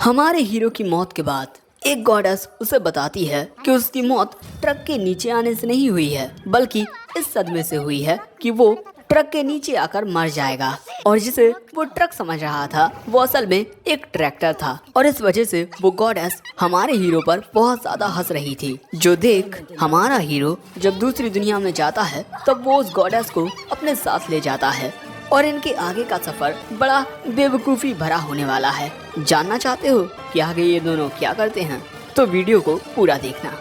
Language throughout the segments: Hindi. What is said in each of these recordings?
हमारे हीरो की मौत के बाद एक गॉडेस उसे बताती है कि उसकी मौत ट्रक के नीचे आने से नहीं हुई है, बल्कि इस सदमे से हुई है कि वो ट्रक के नीचे आकर मर जाएगा। और जिसे वो ट्रक समझ रहा था वो असल में एक ट्रैक्टर था, और इस वजह से वो गॉडेस हमारे हीरो पर बहुत ज्यादा हंस रही थी। जो देख हमारा हीरो जब दूसरी दुनिया में जाता है तब वो उस गॉडेस को अपने साथ ले जाता है, और इनके आगे का सफर बड़ा बेवकूफ़ी भरा होने वाला है। जानना चाहते हो कि आगे ये दोनों क्या करते हैं? तो वीडियो को पूरा देखना।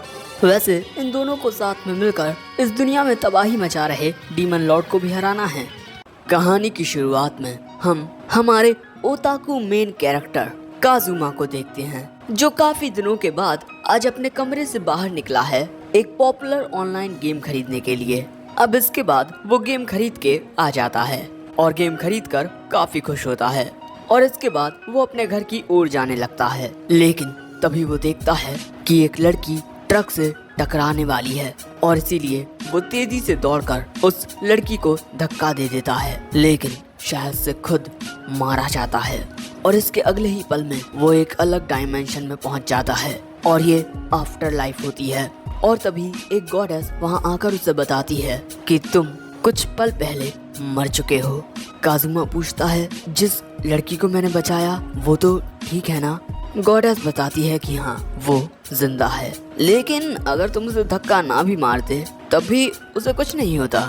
वैसे इन दोनों को साथ में मिलकर इस दुनिया में तबाही मचा रहे डीमन लॉर्ड को भी हराना है। कहानी की शुरुआत में हम हमारे ओताकू मेन कैरेक्टर काजुमा को देखते हैं, जो काफी दिनों के बाद आज अपने कमरे से बाहर निकला है एक पॉपुलर ऑनलाइन गेम खरीदने के लिए। अब इसके बाद वो गेम खरीद के आ जाता है और गेम खरीद कर काफी खुश होता है, और इसके बाद वो अपने घर की ओर जाने लगता है। लेकिन तभी वो देखता है कि एक लड़की ट्रक से टकराने वाली है, और इसीलिए वो तेजी से दौड़कर उस लड़की को धक्का दे देता है, लेकिन शायद से खुद मारा जाता है। और इसके अगले ही पल में वो एक अलग डायमेंशन में पहुंच जाता है, और ये आफ्टर लाइफ होती है। और तभी एक गॉडेस वहां आकर उसे बताती है कि तुम कुछ पल पहले मर चुके हो। काजुमा पूछता है, जिस लड़की को मैंने बचाया वो तो ठीक है ना? गॉडेस बताती है कि हाँ, वो जिंदा है, लेकिन अगर तुम उसे धक्का ना भी मारते तब भी उसे कुछ नहीं होता।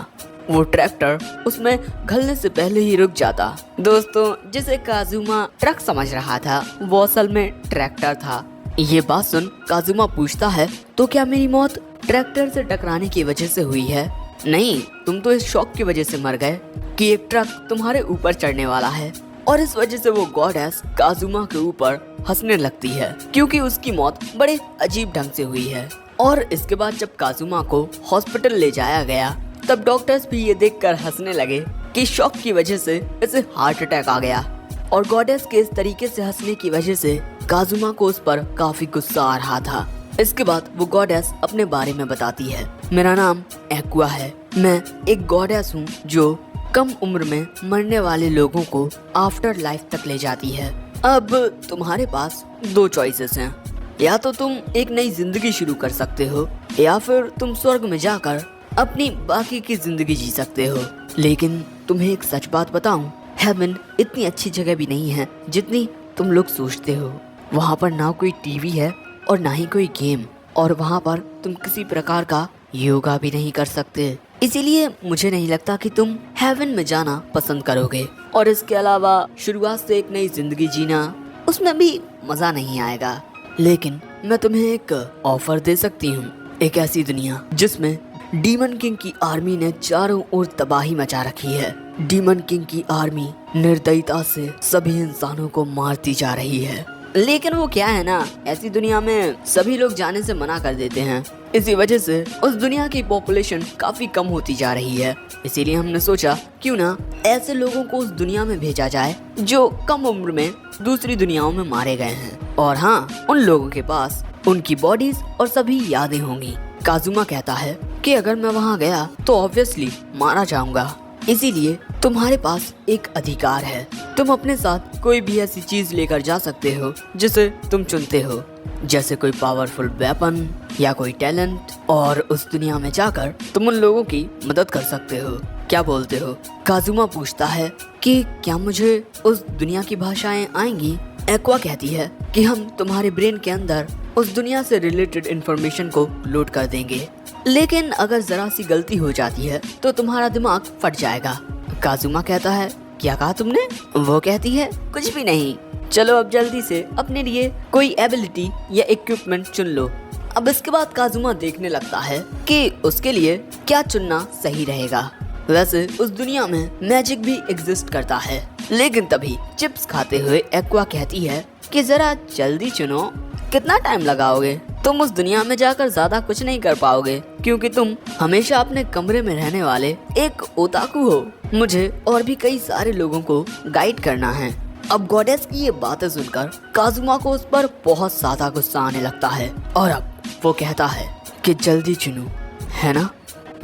वो ट्रैक्टर उसमें घलने से पहले ही रुक जाता। दोस्तों, जिसे काजुमा ट्रक समझ रहा था वो असल में ट्रैक्टर था। ये बात सुन काजुमा पूछता है, तो क्या मेरी मौत ट्रैक्टर से टकराने की वजह से हुई है? नहीं, तुम तो इस शौक की वजह से मर गए कि एक ट्रक तुम्हारे ऊपर चढ़ने वाला है। और इस वजह से वो गॉडेस काजुमा के ऊपर हंसने लगती है, क्योंकि उसकी मौत बड़े अजीब ढंग से हुई है। और इसके बाद जब काजुमा को हॉस्पिटल ले जाया गया तब डॉक्टर्स भी ये देखकर हंसने लगे कि शॉक की वजह से इसे हार्ट अटैक आ गया। और गॉडेस के इस तरीके से हंसने की वजह से काजुमा को उस पर काफी गुस्सा आ रहा था। इसके बाद वो गॉडेस अपने बारे में बताती है, मेरा नाम एक्वा है, मैं एक गॉडेस हूँ जो कम उम्र में मरने वाले लोगों को आफ्टर लाइफ तक ले जाती है। अब तुम्हारे पास दो चॉइसेस हैं, या तो तुम एक नई जिंदगी शुरू कर सकते हो, या फिर तुम स्वर्ग में जाकर अपनी बाकी की जिंदगी जी सकते हो। लेकिन तुम्हें एक सच बात बताऊं, हेवन इतनी अच्छी जगह भी नहीं है जितनी तुम लोग सोचते हो। वहाँ पर ना कोई टीवी है और ना ही कोई गेम, और वहाँ पर तुम किसी प्रकार का योगा भी नहीं कर सकते। इसीलिए मुझे नहीं लगता कि तुम हेवन में जाना पसंद करोगे। और इसके अलावा शुरुआत से एक नई जिंदगी जीना, उसमें भी मजा नहीं आएगा। लेकिन मैं तुम्हें एक ऑफर दे सकती हूँ, एक ऐसी दुनिया जिसमें डीमन किंग की आर्मी ने चारों ओर तबाही मचा रखी है। डीमन किंग की आर्मी निर्दयता से सभी इंसानों को मारती जा रही है। लेकिन वो क्या है ना, ऐसी दुनिया में सभी लोग जाने से मना कर देते हैं। इसी वजह से उस दुनिया की पॉपुलेशन काफी कम होती जा रही है। इसीलिए हमने सोचा क्यों ना ऐसे लोगों को उस दुनिया में भेजा जाए जो कम उम्र में दूसरी दुनियाओं में मारे गए हैं, और हाँ, उन लोगों के पास उनकी बॉडीज और सभी यादें होंगी। काजुमा कहता है कि अगर मैं वहाँ गया तो ऑब्वियसली मारा जाऊंगा, इसीलिए तुम्हारे पास एक अधिकार है। तुम अपने साथ कोई भी ऐसी चीज लेकर जा सकते हो जिसे तुम चुनते हो, जैसे कोई पावरफुल वेपन या कोई टैलेंट, और उस दुनिया में जाकर तुम उन लोगों की मदद कर सकते हो। क्या बोलते हो? काजुमा पूछता है कि क्या मुझे उस दुनिया की भाषाएं आएंगी? एक्वा कहती है कि हम तुम्हारे ब्रेन के अंदर उस दुनिया से रिलेटेड इंफॉर्मेशन को लोड कर देंगे, लेकिन अगर जरा सी गलती हो जाती है तो तुम्हारा दिमाग फट जाएगा। काजुमा कहता है, क्या कहा तुमने? वो कहती है, कुछ भी नहीं, चलो अब जल्दी से अपने लिए कोई एबिलिटी या इक्विपमेंट चुन लो। अब इसके बाद काजुमा देखने लगता है कि उसके लिए क्या चुनना सही रहेगा। वैसे उस दुनिया में मैजिक भी एग्जिस्ट करता है, लेकिन तभी चिप्स खाते हुए एक्वा कहती है कि जरा जल्दी चुनो, कितना टाइम लगाओगे? तुम उस दुनिया में जाकर ज्यादा कुछ नहीं कर पाओगे, क्योंकि तुम हमेशा अपने कमरे में रहने वाले एक ओताकू हो। मुझे और भी कई सारे लोगों को गाइड करना है। अब गॉडेस की ये बातें सुनकर काजुमा को उस पर बहुत ज्यादा गुस्सा आने लगता है, और अब वो कहता है कि जल्दी चुनो, है ना?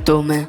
तो मैं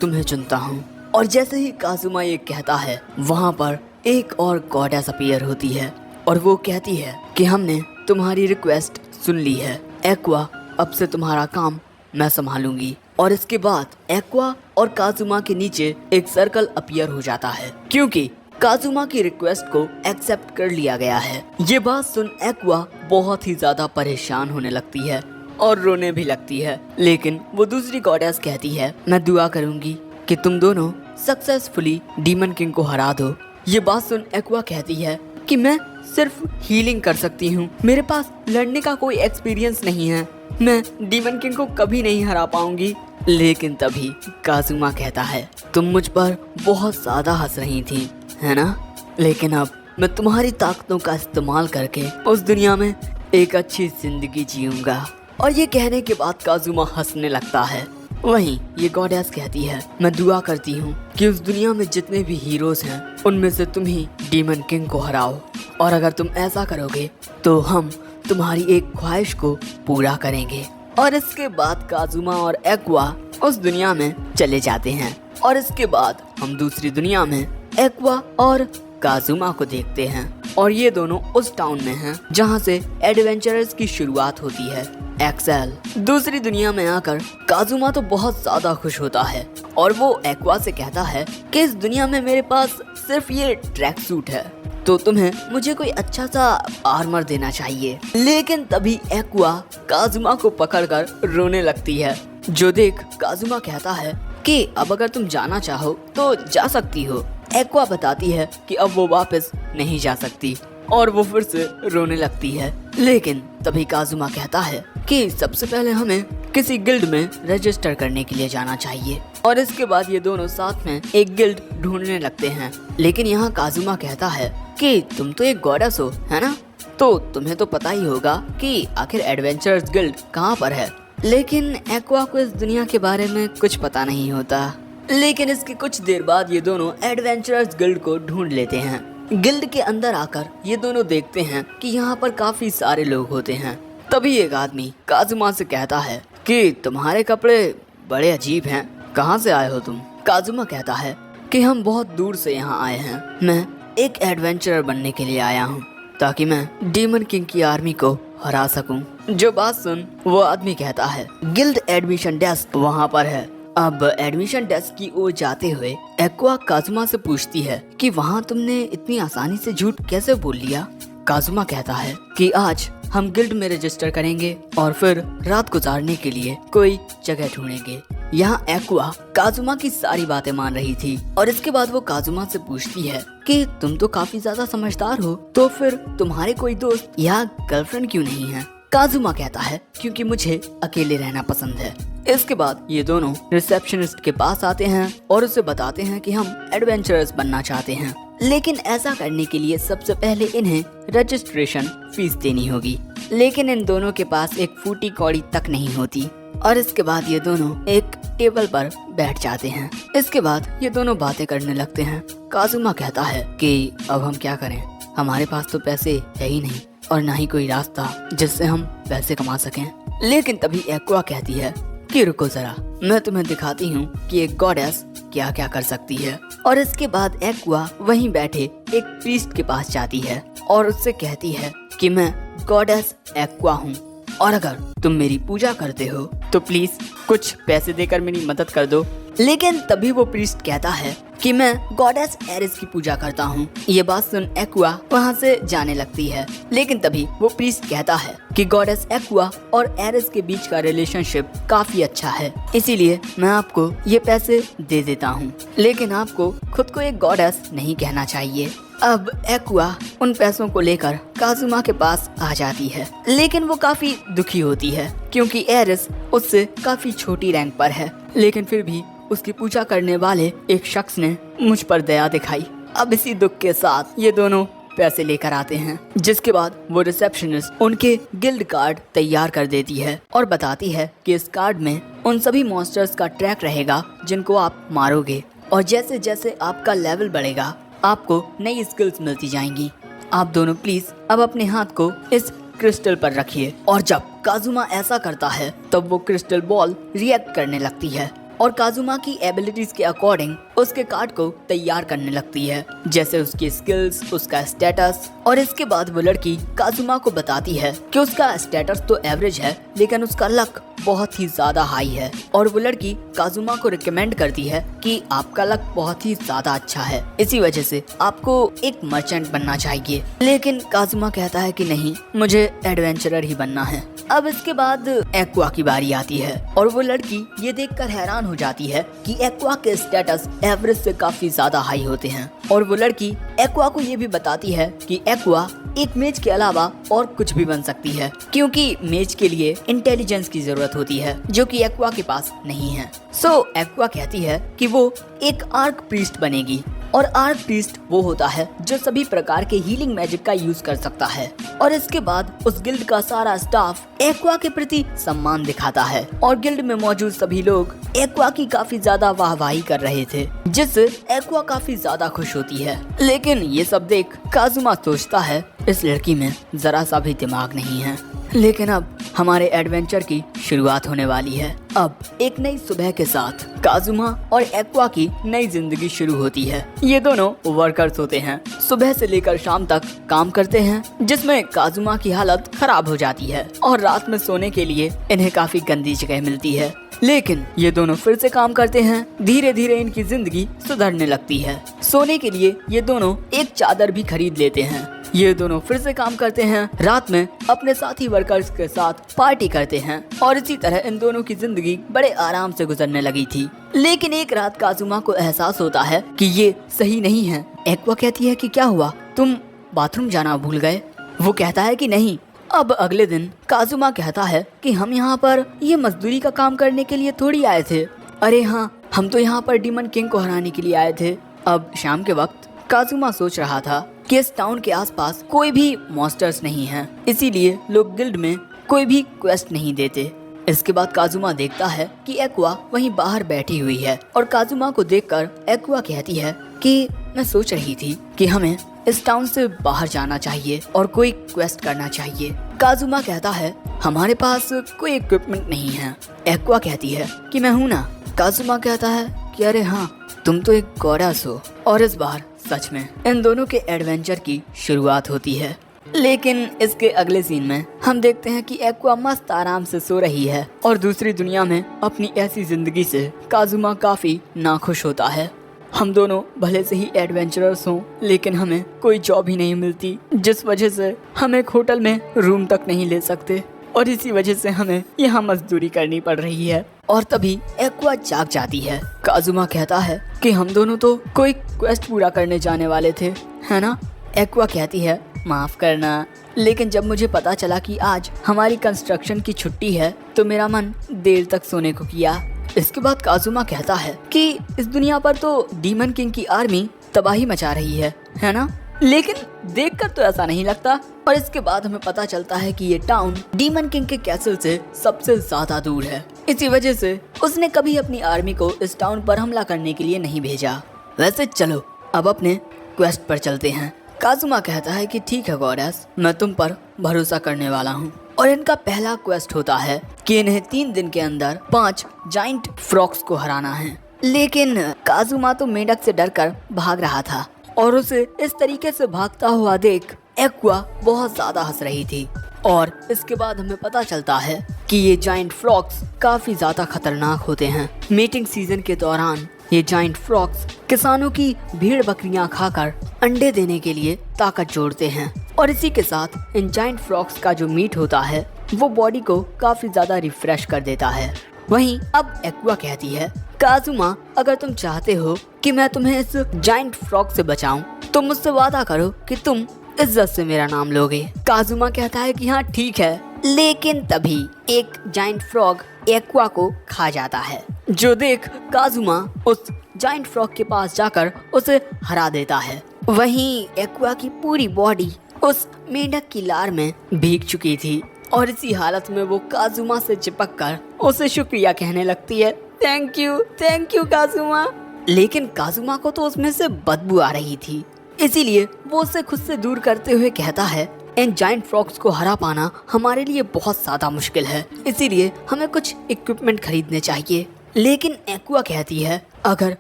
तुम्हें चुनता हूँ। और जैसे ही काजुमा ये कहता है, वहाँ पर एक और गॉडेस अपीयर होती है, और वो कहती है कि हमने तुम्हारी रिक्वेस्ट सुन ली है एक्वा, अब से तुम्हारा काम मैं संभालूंगी। और इसके बाद एक्वा और काजुमा के नीचे एक सर्कल अपीयर हो जाता है क्योंकि काजुमा की रिक्वेस्ट को एक्सेप्ट कर लिया गया है। ये बात सुन एक्वा बहुत ही ज्यादा परेशान होने लगती है और रोने भी लगती है, लेकिन वो दूसरी गॉडेस कहती है मैं दुआ करूंगी कि तुम दोनों सक्सेसफुली डीमन किंग को हरा दो। ये बात सुन एक्वा कहती है कि मैं सिर्फ हीलिंग कर सकती हूँ, मेरे पास लड़ने का कोई एक्सपीरियंस नहीं है, मैं डीमन किंग को कभी नहीं हरा पाऊंगी। लेकिन तभी काजुमा कहता है तुम मुझ पर बहुत ज्यादा हंस रही थी, है ना? लेकिन अब मैं तुम्हारी ताकतों का इस्तेमाल करके उस दुनिया में एक अच्छी जिंदगी जीऊंगा। और ये कहने के बाद काजुमा हंसने लगता है। वहीं ये गॉडेस कहती है मैं दुआ करती हूँ कि उस दुनिया में जितने भी हीरोज हैं उनमें से तुम ही डीमन किंग को हराओ, और अगर तुम ऐसा करोगे तो हम तुम्हारी एक ख्वाहिश को पूरा करेंगे। और इसके बाद काजुमा और एक्वा उस दुनिया में चले जाते हैं। और इसके बाद हम दूसरी दुनिया में एक्वा और काजुमा को देखते हैं और ये दोनों उस टाउन में हैं जहाँ से एडवेंचरर्स की शुरुआत होती है। एक्सेल दूसरी दुनिया में आकर काजुमा तो बहुत ज्यादा खुश होता है और वो एक्वा से कहता है कि इस दुनिया में मेरे पास सिर्फ ये ट्रैक सूट है, तो तुम्हें मुझे कोई अच्छा सा आर्मर देना चाहिए। लेकिन तभी एक्वा काजुमा को पकड़कर रोने लगती है, जो देख काजुमा कहता है कि अब अगर तुम जाना चाहो तो जा सकती हो। एक्वा बताती है कि अब वो वापस नहीं जा सकती और वो फिर से रोने लगती है। लेकिन तभी काजुमा कहता है कि सबसे पहले हमें किसी गिल्ड में रजिस्टर करने के लिए जाना चाहिए। और इसके बाद ये दोनों साथ में एक गिल्ड ढूंढने लगते हैं। लेकिन यहाँ काजुमा कहता है कि तुम तो एक गॉडेस हो, है ना? तो तुम्हें तो पता ही होगा कि आखिर एडवेंचरर्स गिल्ड कहाँ पर है। लेकिन एक्वा को इस दुनिया के बारे में कुछ पता नहीं होता। लेकिन इसके कुछ देर बाद ये दोनों एडवेंचरर्स गिल्ड को ढूंढ लेते हैं। गिल्ड के अंदर आकर ये दोनों देखते हैं कि यहाँ पर काफी सारे लोग होते हैं। तभी एक आदमी काजुमा से कहता है कि तुम्हारे कपड़े बड़े अजीब हैं, कहाँ से आए हो तुम? काजुमा कहता है कि हम बहुत दूर से यहाँ आए हैं, मैं एक एडवेंचरर बनने के लिए आया हूँ ताकि मैं डीमन किंग की आर्मी को हरा सकूं। जो बात सुन वो आदमी कहता है गिल्ड एडमिशन डेस्क वहाँ पर है। अब एडमिशन डेस्क की ओर जाते हुए एक्वा काजुमा से पूछती है कि वहाँ तुमने इतनी आसानी से झूठ कैसे बोल लिया? काजुमा कहता है कि आज हम गिल्ड में रजिस्टर करेंगे और फिर रात गुजारने के लिए कोई जगह ढूंढेंगे। यहाँ एक्वा काजुमा की सारी बातें मान रही थी और इसके बाद वो काजुमा से पूछती है कि तुम तो काफी ज्यादा समझदार हो, तो फिर तुम्हारे कोई दोस्त या गर्लफ्रेंड क्यों नहीं है? काजुमा कहता है क्योंकि मुझे अकेले रहना पसंद है। इसके बाद ये दोनों रिसेप्शनिस्ट के पास आते हैं और उसे बताते हैं कि हम एडवेंचरर्स बनना चाहते हैं, लेकिन ऐसा करने के लिए सबसे पहले इन्हें रजिस्ट्रेशन फीस देनी होगी। लेकिन इन दोनों के पास एक फूटी कौड़ी तक नहीं होती। और इसके बाद ये दोनों एक टेबल पर बैठ जाते हैं। इसके बाद ये दोनों बातें करने लगते हैं। काजुमा कहता है कि अब हम क्या करें, हमारे पास तो पैसे है ही नहीं और ना ही कोई रास्ता जिससे हम पैसे कमा सकें। लेकिन तभी एक्वा कहती है कि रुको जरा, मैं तुम्हें दिखाती हूँ कि एक गॉडेस क्या क्या कर सकती है। और इसके बाद एक्वा वहीं बैठे एक प्रीस्ट के पास जाती है और उससे कहती है कि मैं गॉडेस एक्वा हूँ और अगर तुम मेरी पूजा करते हो तो प्लीज कुछ पैसे देकर मेरी मदद कर दो। लेकिन तभी वो प्रीस्ट कहता है कि मैं गॉडेस एरिस की पूजा करता हूँ। ये बात सुन एक्वा वहाँ से जाने लगती है। लेकिन तभी वो प्रीस्ट कहता है कि गॉडेस एक्वा और एरिस के बीच का रिलेशनशिप काफी अच्छा है, इसीलिए मैं आपको ये पैसे दे देता हूँ, लेकिन आपको खुद को एक गॉडेस नहीं कहना चाहिए। अब एक्वा उन पैसों को लेकर काजुमा के पास आ जाती है, लेकिन वो काफी दुखी होती है क्योंकि एरिस उससे काफी छोटी रैंक पर है। लेकिन फिर भी उसकी पूजा करने वाले एक शख्स ने मुझ पर दया दिखाई। अब इसी दुख के साथ ये दोनों पैसे लेकर आते हैं, जिसके बाद वो रिसेप्शनिस्ट उनके गिल्ड कार्ड तैयार कर देती है और बताती है कि इस कार्ड में उन सभी मॉन्स्टर्स का ट्रैक रहेगा जिनको आप मारोगे, और जैसे जैसे आपका लेवल बढ़ेगा आपको नई स्किल्स मिलती जाएंगी। आप दोनों प्लीज अब अपने हाथ को इस क्रिस्टल पर रखिए। और जब काजुमा ऐसा करता है तब वो क्रिस्टल बॉल रिएक्ट करने लगती है और काजुमा की एबिलिटीज के अकॉर्डिंग उसके कार्ड को तैयार करने लगती है, जैसे उसकी स्किल्स, उसका स्टेटस। और इसके बाद वो लड़की काजुमा को बताती है कि उसका स्टेटस तो एवरेज है लेकिन उसका लक बहुत ही ज्यादा हाई है। और वो लड़की काजुमा को रिकमेंड करती है कि आपका लक बहुत ही ज्यादा अच्छा है, इसी वजह से आपको एक मर्चेंट बनना चाहिए। लेकिन काजुमा कहता है कि नहीं, मुझे एडवेंचरर ही बनना है। अब इसके बाद एक्वा की बारी आती है और वो लड़की ये देखकर हैरान हो जाती है कि एक्वा के स्टेटस एवरेज से काफी ज्यादा हाई होते हैं। और वो लड़की एक्वा को ये भी बताती है कि एक्वा एक मेज के अलावा और कुछ भी बन सकती है, क्योंकि मेज के लिए इंटेलिजेंस की जरूरत होती है जो कि एक्वा के पास नहीं है। सो एक्वा कहती है कि वो एक आर्क प्रीस्ट बनेगी। और आर्क प्रीस्ट वो होता है जो सभी प्रकार के हीलिंग मैजिक का यूज कर सकता है। और इसके बाद उस गिल्ड का सारा स्टाफ एक्वा के प्रति सम्मान दिखाता है और गिल्ड में मौजूद सभी लोग एक्वा की काफी ज्यादा वाहवाही कर रहे थे, जिससे एक्वा काफी ज्यादा खुश होती है। लेकिन ये सब देख काजुमा सोचता है इस लड़की में जरा सा भी दिमाग नहीं है। लेकिन अब हमारे एडवेंचर की शुरुआत होने वाली है। अब एक नई सुबह के साथ काजुमा और एक्वा की नई जिंदगी शुरू होती है। ये दोनों वर्कर्स होते हैं, सुबह से लेकर शाम तक काम करते हैं, जिसमें काजुमा की हालत खराब हो जाती है और रात में सोने के लिए इन्हें काफी गंदी जगह मिलती है। लेकिन ये दोनों फिर से काम करते हैं, धीरे धीरे इनकी जिंदगी सुधरने लगती है। सोने के लिए ये दोनों एक चादर भी खरीद लेते हैं। ये दोनों फिर से काम करते हैं, रात में अपने साथी वर्कर्स के साथ पार्टी करते हैं और इसी तरह इन दोनों की जिंदगी बड़े आराम से गुजरने लगी थी। लेकिन एक रात काजुमा को एहसास होता है कि ये सही नहीं है। एक्वा कहती है कि क्या हुआ, तुम बाथरूम जाना भूल गए? वो कहता है कि नहीं। अब अगले दिन काजुमा कहता है कि हम यहाँ पर ये मजदूरी का काम करने के लिए थोड़ी आए थे। अरे हाँ, हम तो यहाँ पर डीमन किंग को हराने के लिए आए थे। अब शाम के वक्त काजुमा सोच रहा था कि इस टाउन के आसपास कोई भी मॉन्स्टर्स नहीं हैं, इसीलिए लोग गिल्ड में कोई भी क्वेस्ट नहीं देते। इसके बाद काजुमा देखता है कि एक्वा वहीं बाहर बैठी हुई है और काजुमा को देखकर एक्वा कहती है कि मैं सोच रही थी कि हमें इस टाउन से बाहर जाना चाहिए और कोई क्वेस्ट करना चाहिए। काजुमा कहता है हमारे पास कोई इक्विपमेंट नहीं है। एक्वा कहती है कि मैं हूँ ना। काजुमा कहता है कि अरे हाँ, तुम तो एक गॉडेस हो। और इस बार सच में इन दोनों के एडवेंचर की शुरुआत होती है। लेकिन इसके अगले सीन में हम देखते हैं कि एक्वा मस्त आराम से सो रही है और दूसरी दुनिया में अपनी ऐसी जिंदगी से काजुमा काफी नाखुश होता है। हम दोनों भले से ही एडवेंचरर्स हों, लेकिन हमें कोई जॉब ही नहीं मिलती, जिस वजह से हम एक होटल में रूम तक नहीं ले सकते और इसी वजह से हमें यहाँ मजदूरी करनी पड़ रही है। और तभी एक्वा जाग जाती है। काजुमा कहता है कि हम दोनों तो कोई क्वेस्ट पूरा करने जाने वाले थे, है ना? एक्वा कहती है माफ करना, लेकिन जब मुझे पता चला कि आज हमारी कंस्ट्रक्शन की छुट्टी है तो मेरा मन देर तक सोने को किया। इसके बाद काजुमा कहता है कि इस दुनिया पर तो डीमन किंग की आर्मी तबाही मचा रही है ना? लेकिन देखकर तो ऐसा नहीं लगता। और इसके बाद हमें पता चलता है कि ये टाउन डीमन किंग के कैसल से सबसे ज्यादा दूर है, इसी वजह से उसने कभी अपनी आर्मी को इस टाउन पर हमला करने के लिए नहीं भेजा। वैसे चलो अब अपने क्वेस्ट पर चलते हैं। काजुमा कहता है कि ठीक है गॉडेस, मैं तुम पर भरोसा करने वाला हूँ। और इनका पहला क्वेस्ट होता है कि इन्हें 3 दिन के अंदर 5 जाइंट फ्रॉक्स को हराना है। लेकिन काजुमा तो मेंढक से डरकर भाग रहा था और उसे इस तरीके से भागता हुआ देख एक्वा बहुत ज्यादा हंस रही थी। और इसके बाद हमें पता चलता है कि ये जाइंट फ्रॉक्स काफी ज्यादा खतरनाक होते हैं। मीटिंग सीजन के दौरान ये जाइंट फ्रॉक्स किसानों की भेड़ बकरियां खाकर अंडे देने के लिए ताकत जोड़ते हैं और इसी के साथ इन जाइंट फ्रॉक्स का जो मीट होता है वो बॉडी को काफी ज्यादा रिफ्रेश कर देता है। वहीं अब एक्वा कहती है काजुमा, अगर तुम चाहते हो कि मैं तुम्हें इस जाइंट फ्रॉग से बचाऊं तो मुझसे वादा करो कि तुम इज्जत से मेरा नाम लोगे। काजुमा कहता है कि हाँ ठीक है। लेकिन तभी एक जाइंट फ्रॉग एक्वा को खा जाता है, जो देख काजुमा उस जाइंट फ्रॉग के पास जाकर उसे हरा देता है। वहीं एक्वा की पूरी बॉडी उस मेंढक की लार में भीग चुकी थी और इसी हालत में वो काजुमा से चिपक कर उसे शुक्रिया कहने लगती है। Thank you Kazuma. लेकिन काजुमा को तो उसमें से बदबू आ रही थी, इसीलिए वो उसे खुद से दूर करते हुए कहता है इन जाइंट फ्रॉग्स को हरा पाना हमारे लिए बहुत ज्यादा मुश्किल है, इसीलिए हमें कुछ इक्विपमेंट खरीदने चाहिए। लेकिन एक्वा कहती है अगर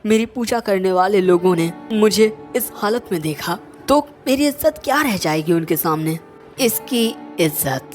मेरी पूजा करने वाले लोगों ने मुझे इस हालत में देखा तो मेरी इज्जत क्या रह जाएगी उनके सामने। इसकी इज्जत,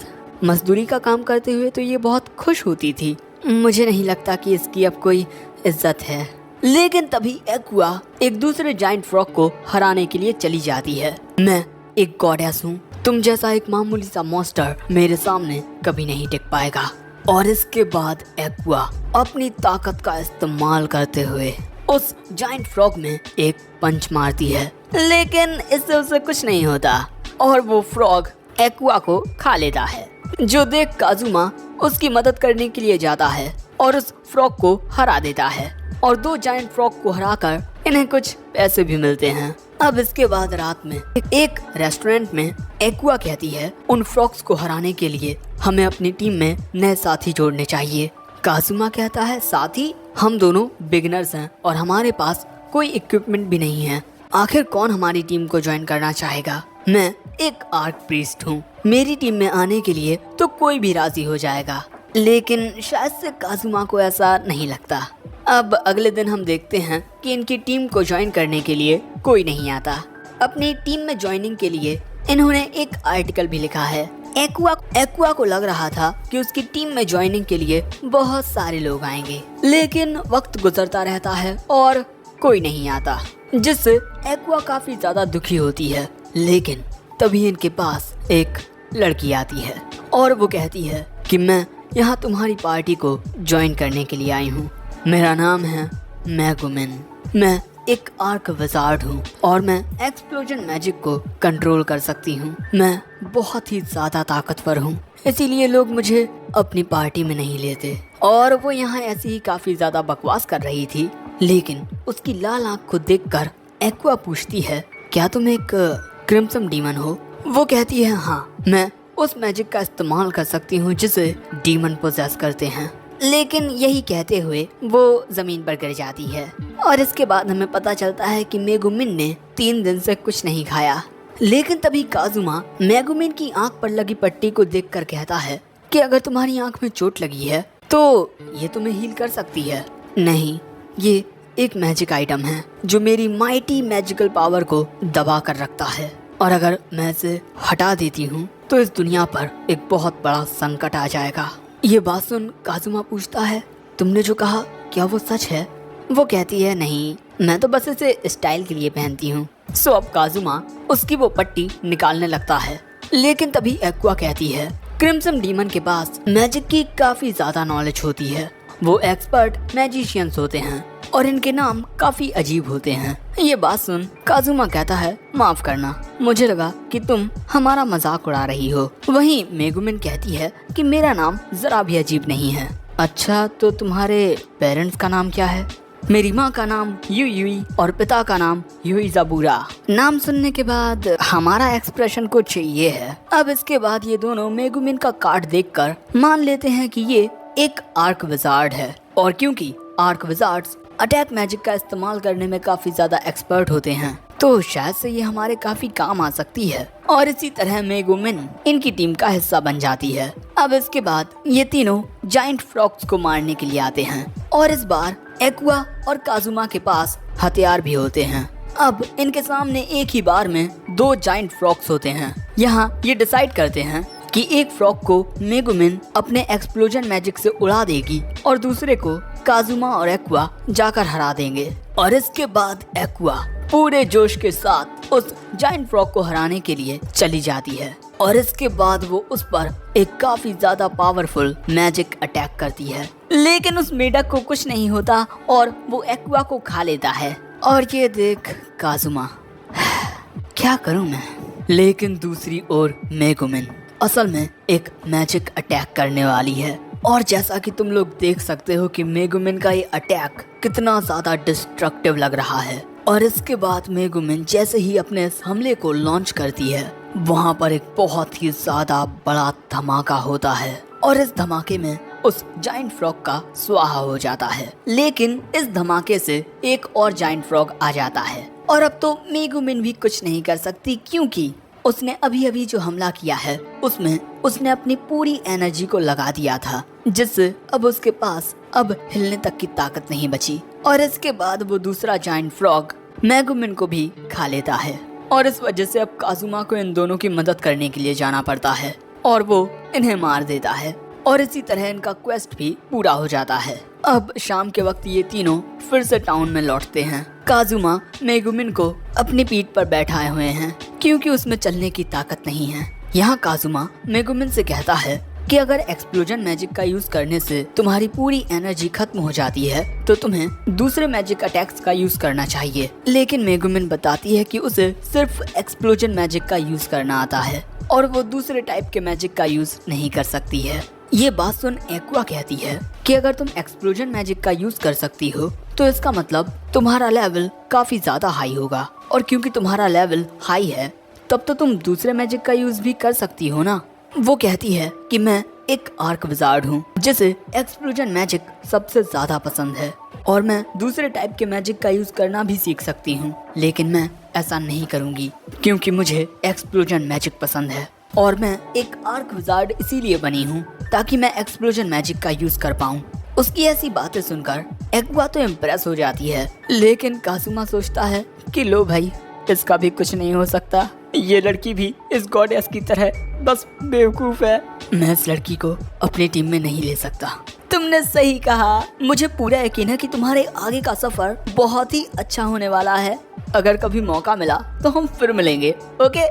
मजदूरी का काम करते हुए तो ये बहुत खुश होती थी, मुझे नहीं लगता कि इसकी अब कोई इज्जत है। लेकिन तभी एक्वा एक दूसरे जाइंट फ्रॉग को हराने के लिए चली जाती है। मैं एक गॉडेस हूँ, तुम जैसा एक मामूली सा मॉन्स्टर मेरे सामने कभी नहीं टिक पाएगा। और इसके बाद एक्वा अपनी ताकत का इस्तेमाल करते हुए उस जाइंट फ्रॉग में एक पंच मारती है, लेकिन इससे उसे कुछ नहीं होता और वो फ्रॉग एक्वा को खा लेता है। जो देख काजुमा उसकी मदद करने के लिए जाता है और उस फ्रॉग को हरा देता है और 2 जाइंट फ्रॉग को हराकर इन्हें कुछ पैसे भी मिलते हैं। अब इसके बाद रात में एक रेस्टोरेंट में एक्वा कहती है उन फ्रॉग्स को हराने के लिए हमें अपनी टीम में नए साथी जोड़ने चाहिए। काजुमा कहता है साथी, हम दोनों बिगिनर्स हैं और हमारे पास कोई इक्विपमेंट भी नहीं है, आखिर कौन हमारी टीम को ज्वाइन करना चाहेगा। मैं एक आर्क प्रीस्ट हूँ, मेरी टीम में आने के लिए तो कोई भी राजी हो जाएगा। लेकिन शायद से काजुमा को ऐसा नहीं लगता। अब अगले दिन हम देखते हैं कि इनकी टीम को ज्वाइन करने के लिए कोई नहीं आता। अपनी टीम में ज्वाइनिंग के लिए इन्होंने एक आर्टिकल भी लिखा है। एक्वा को लग रहा था कि उसकी टीम में ज्वाइनिंग के लिए बहुत सारे लोग आएंगे, लेकिन वक्त गुजरता रहता है और कोई नहीं आता, जिससे एक्वा काफी ज्यादा दुखी होती है। लेकिन तभी इनके पास एक लड़की आती है और वो कहती है कि मैं यहाँ तुम्हारी पार्टी को ज्वाइन करने के लिए आई हूँ। मेरा नाम है मेगुमिन, मैं एक आर्क विजार्ड हूँ और मैं एक्सप्लोजन मैजिक को कंट्रोल कर सकती हूँ। मैं बहुत ही ज्यादा ताकतवर हूँ, इसीलिए लोग मुझे अपनी पार्टी में नहीं लेते। और वो यहाँ ऐसी ही काफी ज्यादा बकवास कर रही थी, लेकिन उसकी लाल आँख को देखकर एक्वा पूछती है क्या तुम एक क्रिम्सन डीमन हो। वो कहती है हाँ, मैं उस मैजिक का इस्तेमाल कर सकती हूँ जिसे डीमन पोजेस करते हैं। लेकिन यही कहते हुए वो जमीन पर गिर जाती है और इसके बाद हमें पता चलता है कि मेगुमिन ने 3 दिन से कुछ नहीं खाया। लेकिन तभी काजुमा मेगुमिन की आंख पर लगी पट्टी को देखकर कहता है कि अगर तुम्हारी आंख में चोट लगी है तो ये तुम्हें हील कर सकती है। नहीं, ये एक मैजिक आइटम है जो मेरी माइटी मैजिकल पावर को दबा कर रखता है और अगर मैं इसे हटा देती हूँ तो इस दुनिया पर एक बहुत बड़ा संकट आ जाएगा। ये बात सुन काजुमा पूछता है तुमने जो कहा क्या वो सच है। वो कहती है नहीं, मैं तो बस इसे स्टाइल के लिए पहनती हूँ। सो अब काजुमा उसकी वो पट्टी निकालने लगता है, लेकिन तभी एक्वा कहती है क्रिम्सन डीमन के पास मैजिक की काफी ज्यादा नॉलेज होती है। वो एक्सपर्ट मैजिशियंस होते हैं और इनके नाम काफी अजीब होते हैं। ये बात सुन काजुमा कहता है माफ करना, मुझे लगा कि तुम हमारा मजाक उड़ा रही हो। वहीं मेगुमिन कहती है कि मेरा नाम जरा भी अजीब नहीं है। अच्छा, तो तुम्हारे पेरेंट्स का नाम क्या है। मेरी माँ का नाम युई और पिता का नाम युइजाबुरा। नाम सुनने के बाद हमारा एक्सप्रेशन कुछ ये है। अब इसके बाद ये दोनों मेगुमिन का कार्ड देखकर मान लेते हैं कि ये एक आर्क विजार्ड है और क्योंकि आर्क विजार्ड्स अटैक मैजिक का इस्तेमाल करने में काफी ज्यादा एक्सपर्ट होते हैं तो शायद से ये हमारे काफी काम आ सकती है। और इसी तरह मेगुमिन इनकी टीम का हिस्सा बन जाती है। अब इसके बाद ये तीनों जाइंट फ्रॉग्स को मारने के लिए आते हैं और इस बार एक्वा और काजुमा के पास हथियार भी होते हैं। अब इनके सामने एक ही बार में 2 जाइंट फ्रॉग्स होते हैं। यहाँ ये डिसाइड करते हैं कि एक फ्रॉग को मेगुमिन अपने एक्सप्लोजन मैजिक से उड़ा देगी और दूसरे को काजुमा और एक्वा जाकर हरा देंगे। और इसके बाद एक्वा पूरे जोश के साथ उस जाइंट फ्रॉग को हराने के लिए चली जाती है और इसके बाद वो उस पर एक काफी ज्यादा पावरफुल मैजिक अटैक करती है। लेकिन उस मेढक को कुछ नहीं होता और वो एक्वा को खा लेता है। और ये देख काजुमा, क्या करूं मैं। लेकिन दूसरी ओर मेगुमिन असल में एक मैजिक अटैक करने वाली है और जैसा कि तुम लोग देख सकते हो कि मेगुमिन का ये अटैक कितना ज्यादा डिस्ट्रक्टिव लग रहा है। और इसके बाद मेगुमिन जैसे ही अपने इस हमले को लॉन्च करती है वहाँ पर एक बहुत ही ज्यादा बड़ा धमाका होता है और इस धमाके में उस जाइंट फ्रॉग का स्वाहा हो जाता है। लेकिन इस धमाके से एक और जाइंट फ्रॉग आ जाता है और अब तो मेगुमिन भी कुछ नहीं कर सकती क्योंकि उसने अभी अभी जो हमला किया है उसमें उसने अपनी पूरी एनर्जी को लगा दिया था, जिससे अब उसके पास अब हिलने तक की ताकत नहीं बची और इसके बाद वो दूसरा जायंट फ्रॉग मेगुमिन को भी खा लेता है और इस वजह से अब काजुमा को इन दोनों की मदद करने के लिए जाना पड़ता है और वो इन्हें मार देता है और इसी तरह इनका क्वेस्ट भी पूरा हो जाता है। अब शाम के वक्त ये तीनों फिर से टाउन में लौटते हैं। काजुमा मेगुमिन को अपनी पीठ पर बैठाए हुए हैं क्योंकि उसमें चलने की ताकत नहीं है। यहाँ काजुमा मेगुमिन से कहता है कि अगर एक्सप्लोजन मैजिक का यूज करने से तुम्हारी पूरी एनर्जी खत्म हो जाती है तो तुम्हें दूसरे मैजिक अटैक्स का यूज करना चाहिए, लेकिन मेगुमिन बताती है कि उसे सिर्फ एक्सप्लोजन मैजिक का यूज करना आता है और वो दूसरे टाइप के मैजिक का यूज नहीं कर सकती है। ये बात सुन एक्वा कहती है कि अगर तुम एक्सप्लोजन मैजिक का यूज कर सकती हो तो इसका मतलब तुम्हारा लेवल काफी ज्यादा हाई होगा और क्योंकि तुम्हारा लेवल हाई है तब तो तुम दूसरे मैजिक का यूज भी कर सकती हो ना। वो कहती है कि मैं एक आर्क विजार्ड हूँ जिसे एक्सप्लोजन मैजिक सबसे ज्यादा पसंद है और मैं दूसरे टाइप के मैजिक का यूज करना भी सीख सकती हूँ, लेकिन मैं ऐसा नहीं करूँगी क्योंकि मुझे एक्सप्लोजन मैजिक पसंद है और मैं एक आर्क विजार्ड इसीलिए बनी हूँ ताकि मैं एक्सप्लोजन मैजिक का यूज कर पाऊँ। उसकी ऐसी बातें सुनकर एक्वा तो इम्प्रेस हो जाती है, लेकिन काजुमा सोचता है कि लो भाई, इसका भी कुछ नहीं हो सकता, ये लड़की भी इस गॉडेस की तरह बस बेवकूफ है, मैं इस लड़की को अपनी टीम में नहीं ले सकता। तुमने सही कहा, मुझे पूरा यकीन है कि तुम्हारे आगे का सफर बहुत ही अच्छा होने वाला है। अगर कभी मौका मिला तो हम फिर मिलेंगे, ओके?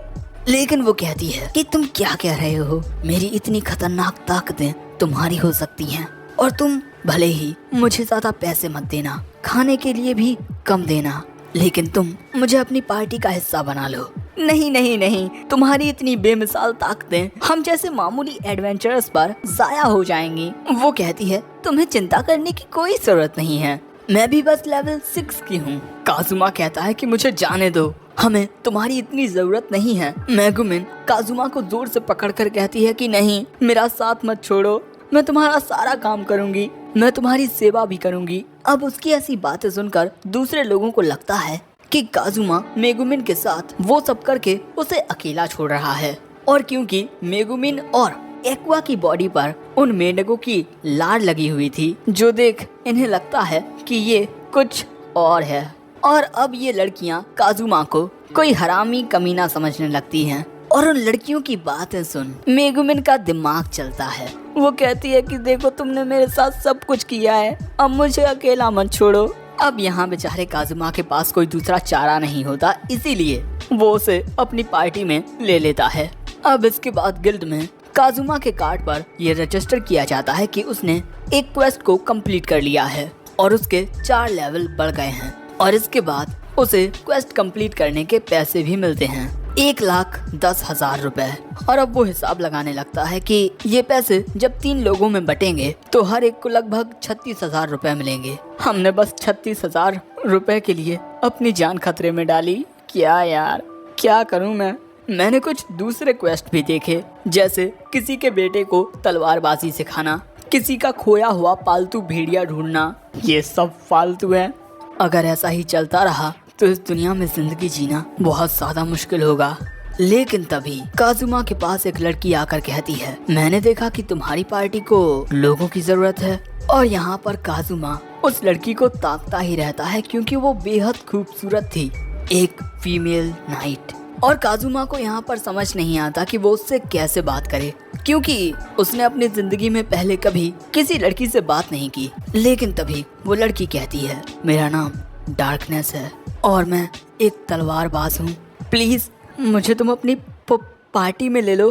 लेकिन वो कहती है कि तुम क्या कह रहे हो, मेरी इतनी खतरनाक ताकतें तुम्हारी हो सकती हैं और तुम भले ही मुझे ज्यादा पैसे मत देना, खाने के लिए भी कम देना, लेकिन तुम मुझे अपनी पार्टी का हिस्सा बना लो। नहीं नहीं नहीं, तुम्हारी इतनी बेमिसाल ताकतें हम जैसे मामूली एडवेंचरर्स पर जाया हो जाएंगी। वो कहती है तुम्हें चिंता करने की कोई जरूरत नहीं है, मैं भी बस लेवल 6 की हूँ। काजुमा कहता है कि मुझे जाने दो, हमें तुम्हारी इतनी जरूरत नहीं है। मेगुमिन काजुमा को जोर से पकड़कर कहती है कि नहीं, मेरा साथ मत छोड़ो, मैं तुम्हारा सारा काम करूंगी, मैं तुम्हारी सेवा भी करूंगी। अब उसकी ऐसी बातें सुनकर दूसरे लोगों को लगता है कि काजुमा मेगुमिन के साथ वो सब करके उसे अकेला छोड़ रहा है और क्योंकि मेगुमिन और एक्वा की बॉडी पर उन मेंढकों की लार लगी हुई थी, जो देख इन्हें लगता है कि ये कुछ और है और अब ये लड़कियां काजुमा को कोई हरामी कमीना समझने लगती हैं और उन लड़कियों की बातें सुन मेगुमिन का दिमाग चलता है। वो कहती है कि देखो तुमने मेरे साथ सब कुछ किया है, अब मुझे अकेला मत छोड़ो। अब यहाँ बेचारे काजुमा के पास कोई दूसरा चारा नहीं होता, इसीलिए वो उसे अपनी पार्टी में ले लेता है। अब इसके बाद गिल्ड में काजुमा के कार्ड पर यह रजिस्टर किया जाता है कि उसने एक क्वेस्ट को कंप्लीट कर लिया है और उसके 4 लेवल बढ़ गए हैं और इसके बाद उसे क्वेस्ट कंप्लीट करने के पैसे भी मिलते हैं, 1,10,000 रुपए। और अब वो हिसाब लगाने लगता है कि ये पैसे जब 3 लोगों में बटेंगे तो हर एक को लगभग 36,000 रुपए मिलेंगे। हमने बस 36,000 रुपए के लिए अपनी जान खतरे में डाली। क्या यार, क्या करूं मैं? मैंने कुछ दूसरे क्वेस्ट भी देखे, जैसे किसी के बेटे को तलवारबाजी सिखाना, किसी का खोया हुआ पालतू भेड़िया ढूंढना। ये सब फालतू है। अगर ऐसा ही चलता रहा तो इस दुनिया में जिंदगी जीना बहुत ज्यादा मुश्किल होगा। लेकिन तभी काजुमा के पास एक लड़की आकर कहती है, मैंने देखा कि तुम्हारी पार्टी को लोगों की जरूरत है। और यहाँ पर काजुमा उस लड़की को ताकता ही रहता है क्योंकि वो बेहद खूबसूरत थी, एक फीमेल नाइट। और काजुमा को यहाँ पर समझ नहीं आता कि वो उससे कैसे बात करे, क्योंकि उसने अपनी जिंदगी में पहले कभी किसी लड़की से बात नहीं की। लेकिन तभी वो लड़की कहती है, मेरा नाम डार्कनेस है और मैं एक तलवारबाज हूँ, प्लीज मुझे तुम अपनी पार्टी में ले लो।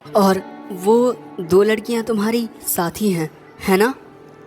और वो 2 लड़कियाँ तुम्हारी साथी हैं, है ना?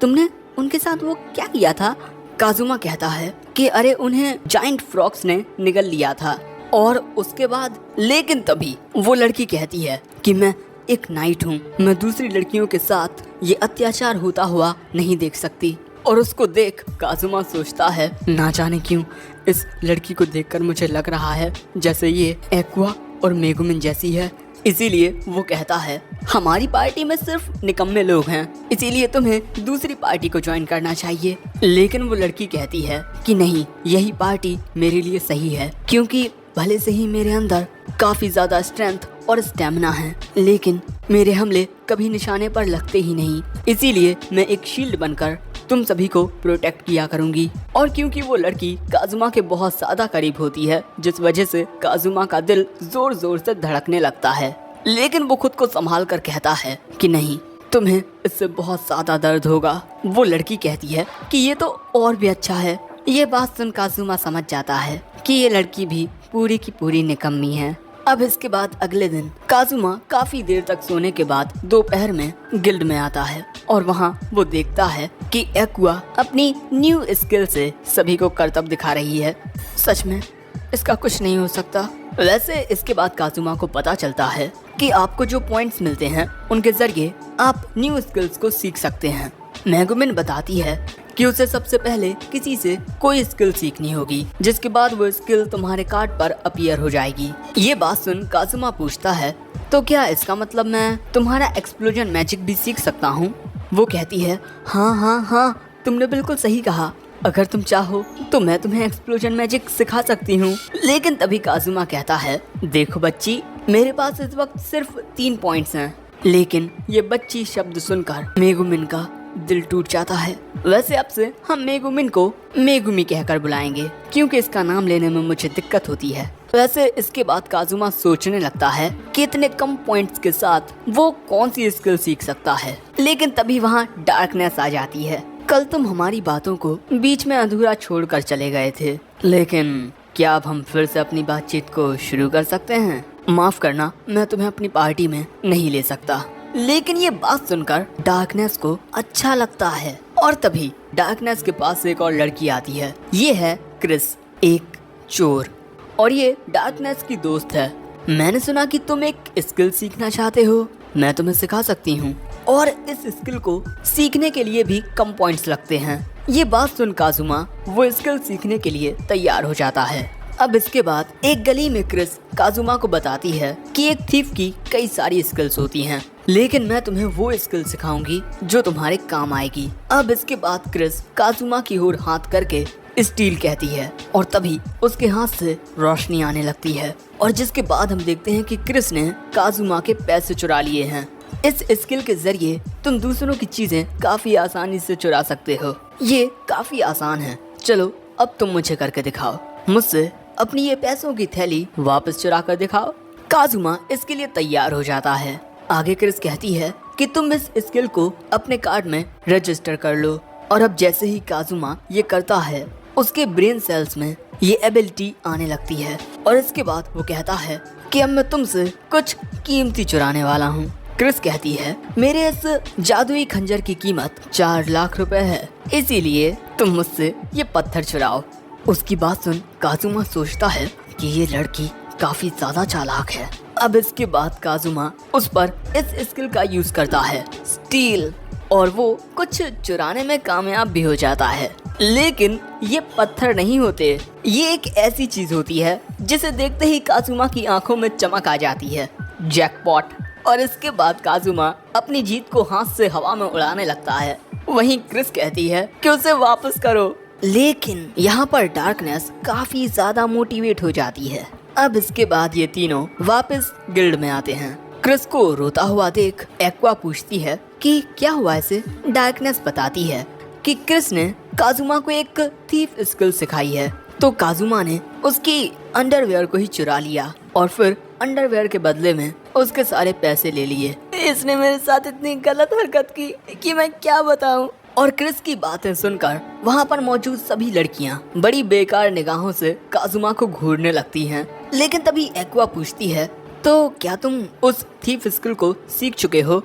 तुमने उनके साथ वो क्या किया था? काजुमा कहता है कि अरे उन्हें जायंट फ्रॉक्स ने निगल लिया था। और उसके बाद लेकिन तभी वो लड़की कहती है कि मैं एक नाइट हूँ, मैं दूसरी लड़कियों के साथ ये अत्याचार होता हुआ नहीं देख सकती। और उसको देख काजुमा सोचता है, ना जाने क्यों इस लड़की को देखकर मुझे लग रहा है जैसे ये एक्वा और मेगुमिन जैसी है। इसीलिए वो कहता है, हमारी पार्टी में सिर्फ निकम्मे लोग हैं, इसीलिए तुम्हें दूसरी पार्टी को ज्वाइन करना चाहिए। लेकिन वो लड़की कहती है कि नहीं, यही पार्टी मेरे लिए सही है, क्योंकि भले से ही मेरे अंदर काफी ज्यादा स्ट्रेंथ और स्टेमिना है, लेकिन मेरे हमले कभी निशाने पर लगते ही नहीं। इसीलिए मैं एक शील्ड बनकर तुम सभी को प्रोटेक्ट किया करूंगी। और क्योंकि वो लड़की काजुमा के बहुत ज्यादा करीब होती है, जिस वजह से काजुमा का दिल जोर जोर से धड़कने लगता है। लेकिन वो खुद को संभाल कर कहता है कि नहीं, तुम्हें इससे बहुत ज्यादा दर्द होगा। वो लड़की कहती है कि ये तो और भी अच्छा है। ये बात सुन काजुमा समझ जाता है कि ये लड़की भी पूरी की पूरी निकम्मी है। अब इसके बाद अगले दिन काजुमा काफी देर तक सोने के बाद दोपहर में गिल्ड में आता है और वहाँ वो देखता है कि एक्वा अपनी न्यू स्किल से सभी को करतब दिखा रही है। सच में इसका कुछ नहीं हो सकता। वैसे इसके बाद काजुमा को पता चलता है कि आपको जो पॉइंट्स मिलते हैं उनके जरिए आप न्यू स्किल्स को सीख सकते हैं। मेगुमिन बताती है कि उसे सबसे पहले किसी से कोई स्किल सीखनी होगी, जिसके बाद वो स्किल तुम्हारे कार्ड पर अपीयर हो जाएगी। ये बात सुन काजुमा पूछता है, तो क्या इसका मतलब मैं तुम्हारा एक्सप्लोजन मैजिक भी सीख सकता हूँ? वो कहती है, हाँ, तुमने बिल्कुल सही कहा। अगर तुम चाहो तो मैं तुम्हें एक्सप्लोजन मैजिक सिखा सकती हूँ। लेकिन तभी काजुमा कहता है, देखो बच्ची, मेरे पास इस वक्त सिर्फ 3 पॉइंट्स हैं। लेकिन ये बच्ची शब्द सुनकर मेगुमिन का दिल टूट जाता है। वैसे अब से हम मेगुमिन को मेगुमी कहकर बुलाएंगे, क्योंकि इसका नाम लेने में मुझे दिक्कत होती है। वैसे इसके बाद काजुमा सोचने लगता है कि इतने कम पॉइंट्स के साथ वो कौन सी स्किल सीख सकता है। लेकिन तभी वहाँ डार्कनेस आ जाती है। कल तुम हमारी बातों को बीच में अधूरा छोड़कर चले गए थे, लेकिन क्या अब हम फिर से अपनी बातचीत को शुरू कर सकते हैं? माफ करना, मैं तुम्हें अपनी पार्टी में नहीं ले सकता। लेकिन ये बात सुनकर डार्कनेस को अच्छा लगता है और तभी डार्कनेस के पास एक और लड़की आती है। ये है क्रिस, एक चोर, और ये डार्कनेस की दोस्त है। मैंने सुना कि तुम एक स्किल सीखना चाहते हो, मैं तुम्हें सिखा सकती हूँ। और इस स्किल को सीखने के लिए भी कम पॉइंट्स लगते हैं। ये बात सुन काजुमा वो स्किल सीखने के लिए तैयार हो जाता है। अब इसके बाद एक गली में क्रिस काजुमा को बताती है कि एक थीफ की कई सारी स्किल्स होती हैं, लेकिन मैं तुम्हें वो स्किल सिखाऊंगी जो तुम्हारे काम आएगी। अब इसके बाद क्रिस काजुमा की ओर हाथ करके स्टील कहती है और तभी उसके हाथ से रोशनी आने लगती है, और जिसके बाद हम देखते हैं कि क्रिस ने काजुमा के पैसे चुरा लिए हैं। इस स्किल के जरिए तुम दूसरों की चीजें काफी आसानी से चुरा सकते हो। ये काफी आसान है। चलो अब तुम मुझे करके दिखाओ। मुझसे अपनी ये पैसों की थैली वापस चुरा कर दिखाओ। काजुमा इसके लिए तैयार हो जाता है। आगे क्रिस कहती है कि तुम इस स्किल को अपने कार्ड में रजिस्टर कर लो। और अब जैसे ही काजुमा ये करता है, उसके ब्रेन सेल्स में ये एबिलिटी आने लगती है। और इसके बाद वो कहता है कि अब मैं तुमसे कुछ कीमती चुराने वाला हूँ। क्रिस कहती है, मेरे इस जादुई खंजर की कीमत 4 लाख रुपए है, इसीलिए तुम मुझसे ये पत्थर चुराओ। उसकी बात सुन काजुमा सोचता है कि ये लड़की काफी ज्यादा चालाक है। अब इसके बाद काजुमा उस पर इस स्किल का यूज करता है, स्टील, और वो कुछ चुराने में कामयाब भी हो जाता है। लेकिन ये पत्थर नहीं होते, ये एक ऐसी चीज होती है जिसे देखते ही काजुमा की आंखों में चमक आ जाती है, जैकपॉट। और इसके बाद काजुमा अपनी जीत को हाथ से हवा में उड़ाने लगता है। वहीं क्रिस कहती है कि उसे वापस करो। लेकिन यहाँ पर डार्कनेस काफी ज्यादा मोटिवेट हो जाती है। अब इसके बाद ये तीनों वापस गिल्ड में आते हैं। क्रिस को रोता हुआ देख एक्वा पूछती है कि क्या हुआ इसे। डार्कनेस बताती है कि क्रिस ने काजुमा को एक थीफ स्किल सिखाई है, तो काजुमा ने उसकी अंडरवेयर को ही चुरा लिया और फिर अंडरवेयर के बदले में उसके सारे पैसे ले लिए। इसने मेरे साथ इतनी गलत हरकत की कि मैं क्या बताऊं। और क्रिस की बातें सुनकर वहाँ पर मौजूद सभी लड़कियाँ बड़ी बेकार निगाहों से काजुमा को घूरने लगती हैं। लेकिन तभी एक्वा पूछती है, तो क्या तुम उस थीफ स्किल को सीख चुके हो?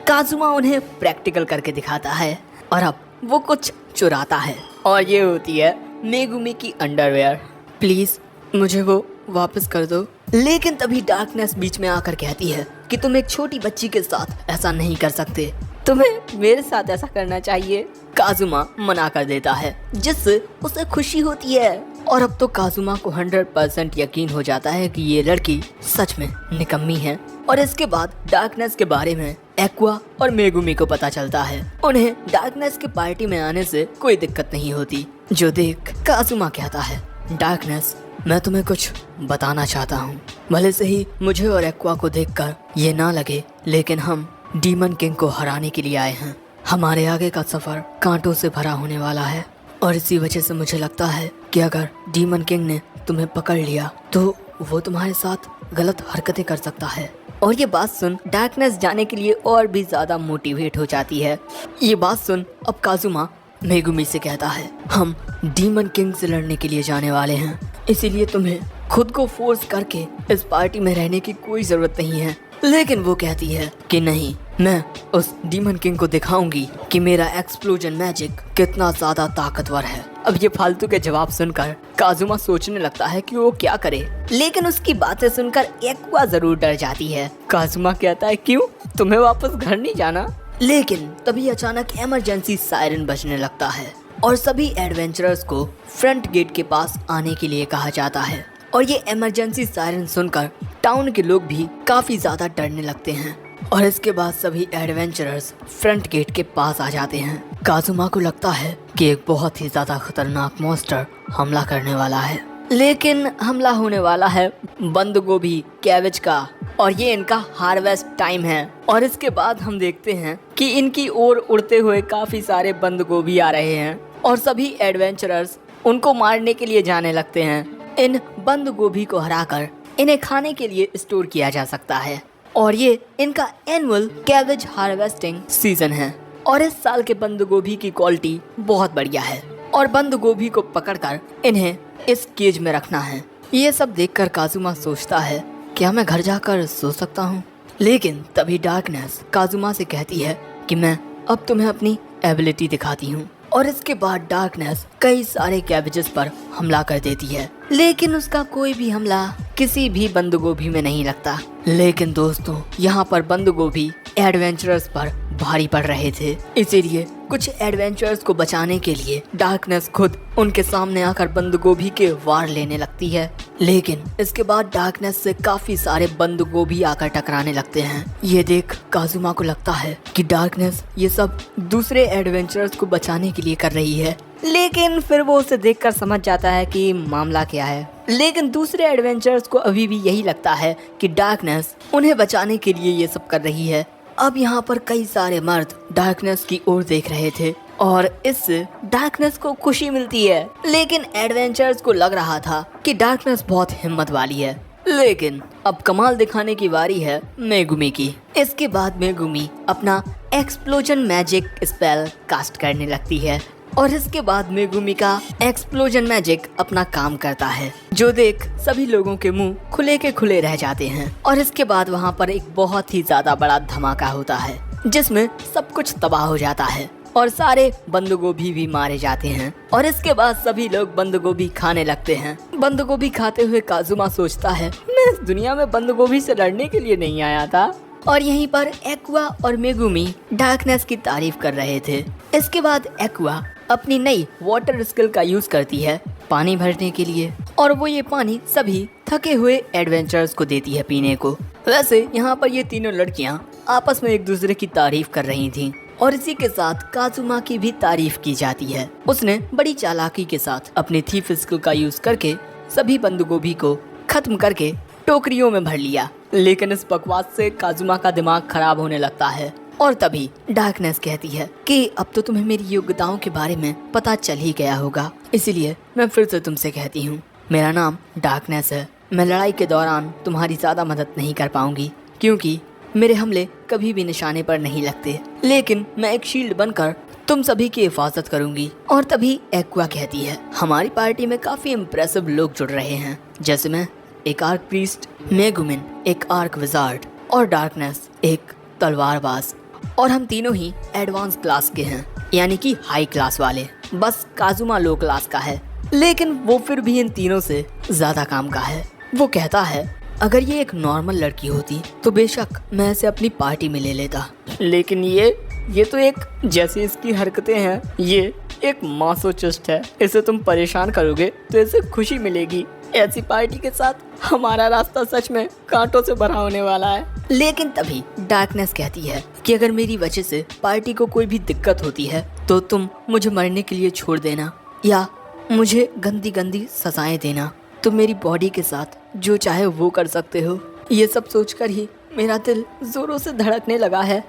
काजुमा उन्हें प्रैक्टिकल करके दिखाता है और अब वो कुछ चुराता है, और ये होती है मेगुमी की अंडरवेयर। प्लीज मुझे वो वापस कर दो। लेकिन तभी डार्कनेस बीच में आकर कहती है कि तुम एक छोटी बच्ची के साथ ऐसा नहीं कर सकते, तुम्हें मेरे साथ ऐसा करना चाहिए। काजुमा मना कर देता है, जिससे उसे खुशी होती है। और अब तो काजुमा को 100% यकीन हो जाता है कि ये लड़की सच में निकम्मी है। और इसके बाद डार्कनेस के बारे में एक्वा और मेगुमी को पता चलता है। उन्हें डार्कनेस की पार्टी में आने से कोई दिक्कत नहीं होती, जो देख काजुमा कहता है, डार्कनेस, मैं तुम्हें कुछ बताना चाहता हूँ। भले से ही मुझे और एक्वा को देखकर ये ना लगे, लेकिन हम डीमन किंग को हराने के लिए आए हैं। हमारे आगे का सफर कांटों से भरा होने वाला है और इसी वजह से मुझे लगता है कि अगर डीमन किंग ने तुम्हें पकड़ लिया तो वो तुम्हारे साथ गलत हरकतें कर सकता है। और ये बात सुन डार्कनेस जाने के लिए और भी ज्यादा मोटिवेट हो जाती है। ये बात सुन अब काजुमा मेगुमी से कहता है, हम डीमन किंग से लड़ने के लिए जाने वाले हैं, इसीलिए तुम्हें खुद को फोर्स करके इस पार्टी में रहने की कोई जरूरत नहीं है। लेकिन वो कहती है कि नहीं, मैं उस डीमन किंग को दिखाऊंगी कि मेरा एक्सप्लोजन मैजिक कितना ज्यादा ताकतवर है। अब ये फालतू के जवाब सुनकर काजुमा सोचने लगता है कि वो क्या करे, लेकिन उसकी बातें सुनकर एक्वा जरूर डर जाती है। काजुमा कहता है, क्यों, तुम्हें वापस घर नहीं जाना? लेकिन तभी अचानक इमरजेंसी सायरन बजने लगता है और सभी एडवेंचरर्स को फ्रंट गेट के पास आने के लिए कहा जाता है। और ये इमरजेंसी सायरन सुनकर टाउन के लोग भी काफी ज्यादा डरने लगते हैं और इसके बाद सभी एडवेंचरर्स फ्रंट गेट के पास आ जाते हैं। काजुमा को लगता है कि एक बहुत ही ज्यादा खतरनाक मॉन्स्टर हमला करने वाला है, लेकिन हमला होने वाला है बंद गोभी कैबेज का और ये इनका हार्वेस्ट टाइम है। और इसके बाद हम देखते हैं कि इनकी ओर उड़ते हुए काफी सारे बंद गोभी आ रहे हैं और सभी एडवेंचरर्स उनको मारने के लिए जाने लगते हैं। इन बंद गोभी को हराकर इन्हें खाने के लिए स्टोर किया जा सकता है और ये इनका एनुअल कैबेज हार्वेस्टिंग सीजन है। और इस साल के बंद गोभी की क्वालिटी बहुत बढ़िया है और बंद गोभी को पकड़कर इन्हें इस केज में रखना है। ये सब देखकर काजुमा सोचता है, क्या मैं घर जाकर सो सकता हूँ? लेकिन तभी डार्कनेस काजुमा से कहती है कि मैं अब तुम्हें अपनी एबिलिटी दिखाती हूँ। और इसके बाद डार्कनेस कई सारे कैबेजेस पर हमला कर देती है, लेकिन उसका कोई भी हमला किसी भी बंद गोभी में नहीं लगता। लेकिन दोस्तों, यहाँ पर बंद गोभी एडवेंचरर्स पर भारी पड़ रहे थे, इसीलिए कुछ एडवेंचरर्स को बचाने के लिए डार्कनेस खुद उनके सामने आकर बंद गोभी के वार लेने लगती है। लेकिन इसके बाद डार्कनेस से काफी सारे बंद गोभी आकर टकराने लगते हैं। ये देख काजुमा को लगता है कि डार्कनेस ये सब दूसरे एडवेंचरर्स को बचाने के लिए कर रही है, लेकिन फिर वो उसे देखकर समझ जाता है कि मामला क्या है। लेकिन दूसरे एडवेंचरर्स को अभी भी यही लगता है कि डार्कनेस उन्हें बचाने के लिए ये सब कर रही है। अब यहाँ पर कई सारे मर्द डार्कनेस की ओर देख रहे थे और इससे डार्कनेस को खुशी मिलती है, लेकिन एडवेंचरर्स को लग रहा था कि डार्कनेस बहुत हिम्मत वाली है। लेकिन अब कमाल दिखाने की बारी है मेगुमी की। इसके बाद मेगुमी अपना एक्सप्लोजन मैजिक स्पेल कास्ट करने लगती है और इसके बाद मेगुमी का एक्सप्लोजन मैजिक अपना काम करता है, जो देख सभी लोगों के मुंह खुले के खुले रह जाते हैं। और इसके बाद वहाँ पर एक बहुत ही ज्यादा बड़ा धमाका होता है जिसमें सब कुछ तबाह हो जाता है और सारे बंद गोभी भी मारे जाते हैं। और इसके बाद सभी लोग बंद गोभी खाने लगते हैं। बंद गोभी खाते हुए काजुमा सोचता है, मैं इस दुनिया में बंद गोभी से लड़ने के लिए नहीं आया था। और यहीं पर एक्वा और मेगुमी डार्कनेस की तारीफ कर रहे थे। इसके बाद एक्वा अपनी नई वाटर स्किल का यूज करती है पानी भरने के लिए और वो ये पानी सभी थके हुए एडवेंचरर्स को देती है पीने को। वैसे यहाँ पर ये तीनों लड़कियाँ आपस में एक दूसरे की तारीफ कर रही थीं और इसी के साथ काजुमा की भी तारीफ की जाती है। उसने बड़ी चालाकी के साथ अपनी थीफ स्किल का यूज करके सभी बंद गोभी को खत्म करके टोकरियों में भर लिया। लेकिन इस बकवास से काजुमा का दिमाग खराब होने लगता है और तभी डार्कनेस कहती है कि अब तो तुम्हें मेरी योग्यताओं के बारे में पता चल ही गया होगा, इसीलिए मैं फिर से तुमसे कहती हूँ, मेरा नाम डार्कनेस है। मैं लड़ाई के दौरान तुम्हारी ज्यादा मदद नहीं कर पाऊंगी क्योंकि मेरे हमले कभी भी निशाने पर नहीं लगते, लेकिन मैं एक शील्ड बनकर तुम सभी की हिफाजत करूंगी। और तभी एक्वा कहती है, हमारी पार्टी में काफी इम्प्रेसिव लोग जुड़ रहे हैं, जैसे मैं एक आर्क प्रीस्ट, मेगुमिन एक आर्क विजार्ड और डार्कनेस एक तलवारबाज। और हम तीनों ही एडवांस क्लास के हैं, यानी कि हाई क्लास वाले। बस काजुमा लो क्लास का है, लेकिन वो फिर भी इन तीनों से ज्यादा काम का है। वो कहता है, अगर ये एक नॉर्मल लड़की होती तो बेशक मैं इसे अपनी पार्टी में ले लेता, लेकिन ये तो एक, जैसी इसकी हरकतें हैं, ये एक मासोचिस्ट है। इसे तुम परेशान करोगे तो इसे खुशी मिलेगी। ऐसी पार्टी के साथ हमारा रास्ता सच में कांटों से भरा होने वाला है। लेकिन तभी डार्कनेस कहती है कि अगर मेरी वजह से पार्टी को कोई भी दिक्कत होती है तो तुम मुझे मरने के लिए छोड़ देना या मुझे गंदी गंदी सजाएं देना। तुम मेरी बॉडी के साथ जो चाहे वो कर सकते हो। ये सब सोचकर ही मेरा दिल जोरों से धड़कने लगा है।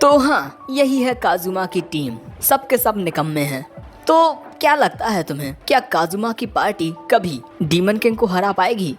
तो हाँ, यही है काजुमा की टीम, सबके सब निकम्मे हैं। तो क्या लगता है तुम्हें, क्या काजुमा की पार्टी कभी डीमन किंग को हरा पाएगी?